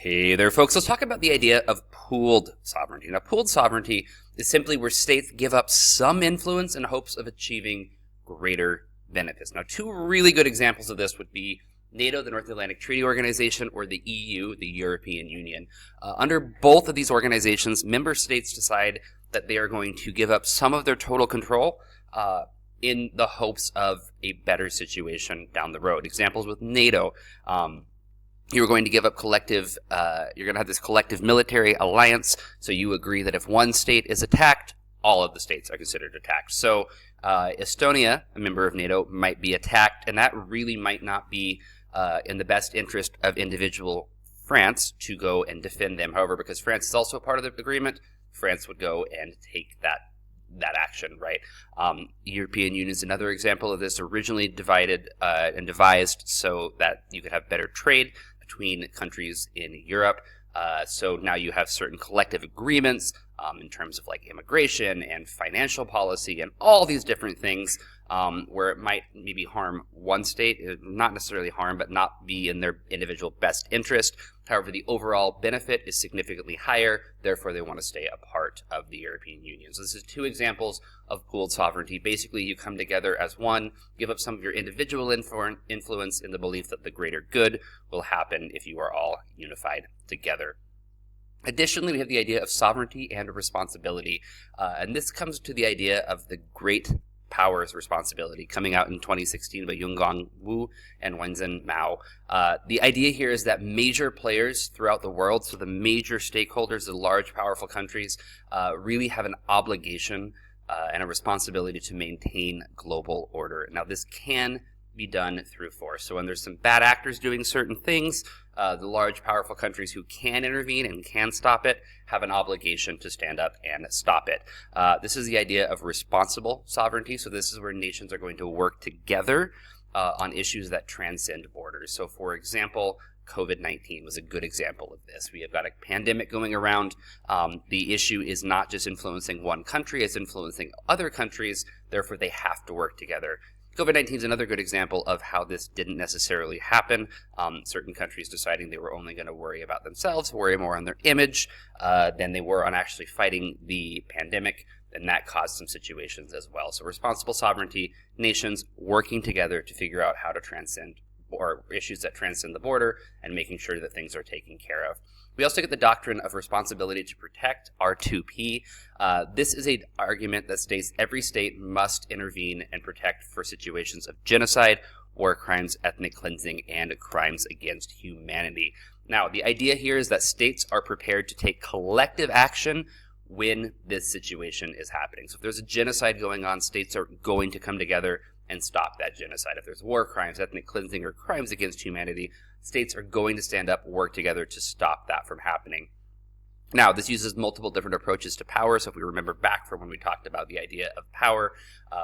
Hey there, folks. Let's talk about the idea of pooled sovereignty. Now, pooled sovereignty is simply where states give up some influence in hopes of achieving greater benefits. Now, two really good examples of this would be NATO, the North Atlantic Treaty Organization, or the EU, the European Union. Under both of these organizations, member states decide that they are going to give up some of their total control in the hopes of a better situation down the road. Examples with NATO. You're going to give up you're going to have this collective military alliance. So you agree that if one state is attacked, all of the states are considered attacked. So Estonia, a member of NATO, might be attacked, and that really might not be in the best interest of individual France to go and defend them. However, because France is also a part of the agreement, France would go and take that action, right? European Union is another example of this, originally divided and devised so that you could have better trade between countries in Europe. So now you have certain collective agreements in terms of like immigration and financial policy and all these different things where it might maybe harm one state, not necessarily harm, but not be in their individual best interest. However, the overall benefit is significantly higher, therefore they want to stay a part of the European Union. So this is two examples of pooled sovereignty. Basically, you come together as one, give up some of your individual influence in the belief that the greater good will happen if you are all unified together. Additionally, we have the idea of sovereignty and responsibility, and this comes to the idea of the great powers responsibility, coming out in 2016 by Yungang Wu and Wenzhen Mao. The idea here is that major players throughout the world, so the major stakeholders, the large, powerful countries, really have an obligation and a responsibility to maintain global order. Now, this can be done through force. So when there's some bad actors doing certain things, the large, powerful countries who can intervene and can stop it have an obligation to stand up and stop it. This is the idea of responsible sovereignty. So this is where nations are going to work together on issues that transcend borders. So for example, COVID-19 was a good example of this. We have got a pandemic going around. The issue is not just influencing one country, it's influencing other countries. Therefore, they have to work together. COVID-19 is another good example of how this didn't necessarily happen. Certain countries deciding they were only going to worry about themselves, worry more on their image than they were on actually fighting the pandemic, and that caused some situations as well. So responsible sovereignty, nations working together to figure out how to transcend or issues that transcend the border and making sure that things are taken care of. We also get the doctrine of responsibility to protect, R2P. This is an argument that states every state must intervene and protect for situations of genocide, war crimes, ethnic cleansing, and crimes against humanity. Now, the idea here is that states are prepared to take collective action when this situation is happening. So if there's a genocide going on, states are going to come together and stop that genocide. If there's war crimes, ethnic cleansing, or crimes against humanity, states are going to stand up, work together to stop that from happening. Now, this uses multiple different approaches to power. So if we remember back from when we talked about the idea of power,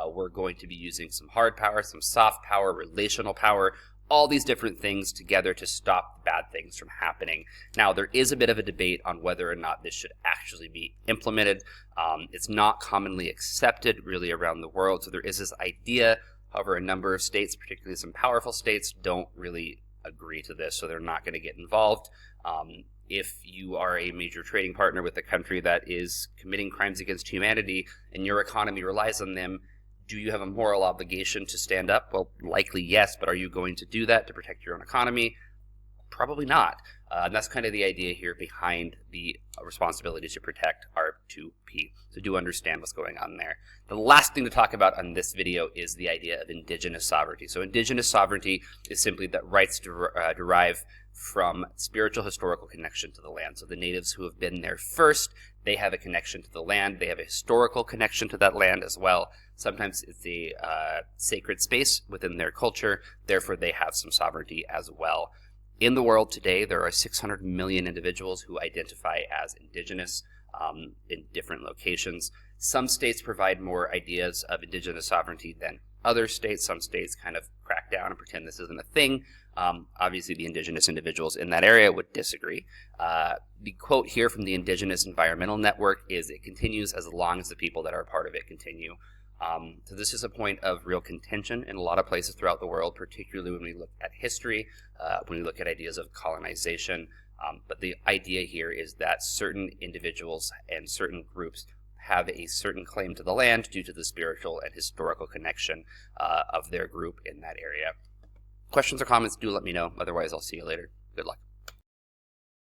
we're going to be using some hard power, some soft power, relational power, all these different things together to stop bad things from happening. Now, there is a bit of a debate on whether or not this should actually be implemented. It's not commonly accepted really around the world. So there is this idea. However, a number of states, particularly some powerful states, don't really agree to this, so they're not going to get involved. If you are a major trading partner with a country that is committing crimes against humanity and your economy relies on them, do you have a moral obligation to stand up? Well, likely yes, but are you going to do that to protect your own economy? Probably not. And that's kind of the idea here behind the responsibility to protect R2P. So do understand what's going on there. The last thing to talk about on this video is the idea of indigenous sovereignty. So indigenous sovereignty is simply that rights derive from spiritual historical connection to the land. So the natives who have been there first, they have a connection to the land. They have a historical connection to that land as well. Sometimes it's a sacred space within their culture. Therefore, they have some sovereignty as well. In the world today, there are 600 million individuals who identify as indigenous in different locations. Some states provide more ideas of indigenous sovereignty than other states. Some states kind of crack down and pretend this isn't a thing. Obviously, the indigenous individuals in that area would disagree. The quote here from the Indigenous Environmental Network is, "It continues as long as the people that are part of it continue." So this is a point of real contention in a lot of places throughout the world, particularly when we look at history, when we look at ideas of colonization. But the idea here is that certain individuals and certain groups have a certain claim to the land due to the spiritual and historical connection of their group in that area. Questions or comments, do let me know. Otherwise, I'll see you later. Good luck.